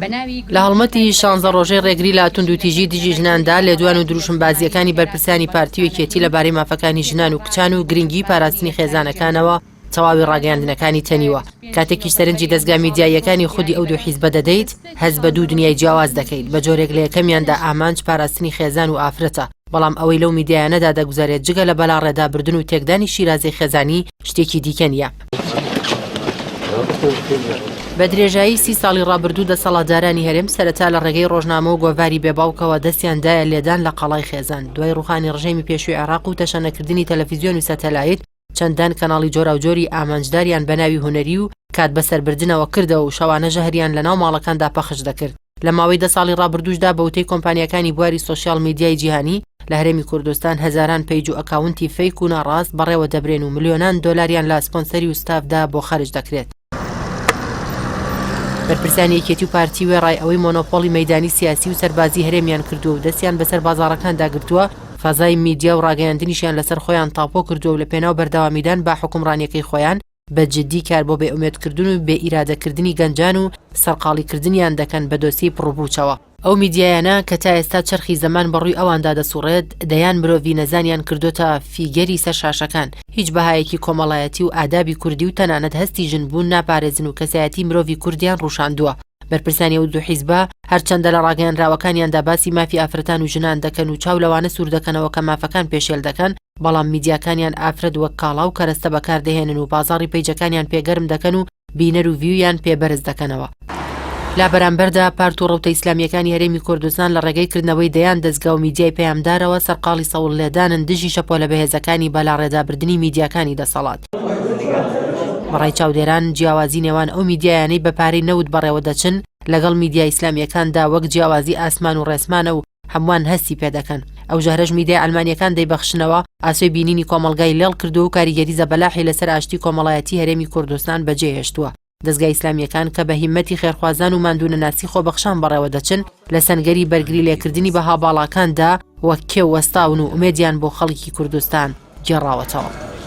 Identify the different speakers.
Speaker 1: لە هەڵمەتی 16 ڕۆژەی ڕێگری لە توندوتیژی دژی ژناندا لە دوان و دروشمبازیەکانی بەرپرسانی پارتی و یەکێتی لەبارەی مافەکانی ژنان و کچان و گرنگی پاراستنی خێزانەکانەوە تەواوی ڕاگەیاندنەکانی تەنیوە. کاتێکی سەرنجی دەستگا میدیاییەکانی خودی ئەو دوو حیزبە دەدەیت، هەز بە دوو دنیای جیاواز دەکەیت. بە جۆرێک لە یەکەمیاندا ئامانج پاراستنی خێزان و ئافرەتە، بەڵام ئەوەی لەو میدیایانەدا دەگوزارێت جگە لە بەلا ڕێدابردن و تێکدانی شیرازەی خێزانی شتێکی دیکە نییە. بە درێژایی 30 ساڵی ڕابردوو دەسەڵاتدارانی هەرێم سەرەتا لە ڕێگەی ڕۆژنامە و گۆڤاری بێباوکەوە دەستیاندایە لێدان لە قەڵای خێزان. دوای ڕوخانی ڕژێمی پێشووی عێراق و تەشەنەکردنی تەلەڤیزیۆن و سەتەلایت، چەندان کەناڵی جۆراوجۆری ئامانجداریان بە ناوی هونەری و کات بەسەربردنەوە کردەوە و شەوانە ژەهریان لە ناو ماڵەکاندا پەخش دەکرد. لە ماوەی 10 ساڵی ڕابردووشدا بە وتەی کۆمپانیەکانی بواری سۆشیال میدیای جیهانی لە هەرێمی کوردستان هەزاران پەیج و ئەکاونتی فەیک و ناڕاست بەڕێوە دەبرێن و ملیۆنان دۆلاریان لە سپۆنسەری و ستافدا بۆ خەرج دەکرێت. بەرپرسانی یەکێتی و پارتی وێڕای ئەوەی مۆنۆپۆلی مەیدانی سیاسی و سەربازی هەرێمیان کردووە و دەستیان بەسەر بازاڕەکاندا گرتووە، فازای میدیا و ڕاگەیاندنیشیان لەسەر خۆیان تاپۆ کردووە و لە پێناو بەردەوامیدان با حکومڕانیەکەی خۆیان بە جددی کار بۆ بێئومێدکردن و بێ ئیرادەکردنی گەنجان و سەرقاڵیکردنیان دەکەن بە دۆسی پڕبووچەوە. ئەو میدیایانە کە تا ئێستا چرخی زەمان بەڕووی ئەواندا دەسوڕێت، دەیان مرۆڤی نەزانیان کردوتە فیگەری سەر شاشەکان. هیچ بەهایەکی کۆمەڵایەتی و ئادابی کوردی و تەنانەت هەستی ژنبوون ناپارێزن و کەسایەتی مرۆڤی کوردیان ڕوشاندووە. بەرپرسانی ئەو دوو حیزبە هەرچەندە لە ڕاگەیاندراوەکانیاندا باسی مافی ئافرەتان و ژنان دەکەن و چاو لەوانە سوور دەکەنەوە کە مافەکان پێشێل دەکەن، بەڵام میدیاکانیان ئافرەت وەک کاڵا و کەرەستە بەکاردەهێنن و بازاڕی پەیجەکانیان پێگەرم دەکەن و بینەر و ڤیویان پێبەرز دەکەنەوە. لا بەرامبەردا پارت و ڕەوتە ئیسلامیەکانی هەرێمی کوردستان لە ڕێگەیکردنەوەی دەیان دەستگا و میدیای پەیامدارەوە سەرقاڵی سەوڵ لێدانن دژی شەپۆ لە بەهێزەکانی بەلا ڕێدابردنی میدیاکانی دەسەڵات. بەڕای چاودێران جیاوازی نێوان ئەو میدیایانەی بەپارەی نەوت بەڕێوە دەچن لەگەڵ میدیای ئیسلامیەکاندا وەک جیاوازی ئاسمان و ڕێسمانە و هەمووان هەستی پێدەکەن. ئەو ژەهرەش میدیای ئەلمانیەکان دەیبەخشنەوە ئاسۆی بینینی کۆمەڵگای لێڵ کردو و کاریگەری زەبەلاحی لەسەر ئاشتی کۆمەڵایەتی هەرێمی کوردستان بەجێهێشتووە. دەستگای ئیسلامیەکان کە بە هیمەتی خێرخوازان و ماندوونەناسی خۆبەخشان بەڕێوە دەچن لە سەنگەری بەرگری لێکردنی بەها باڵاکاندا وەک کێو وەستاون و ئومێدیان بۆ خەڵکی کوردستان گێڕاوەتەوە.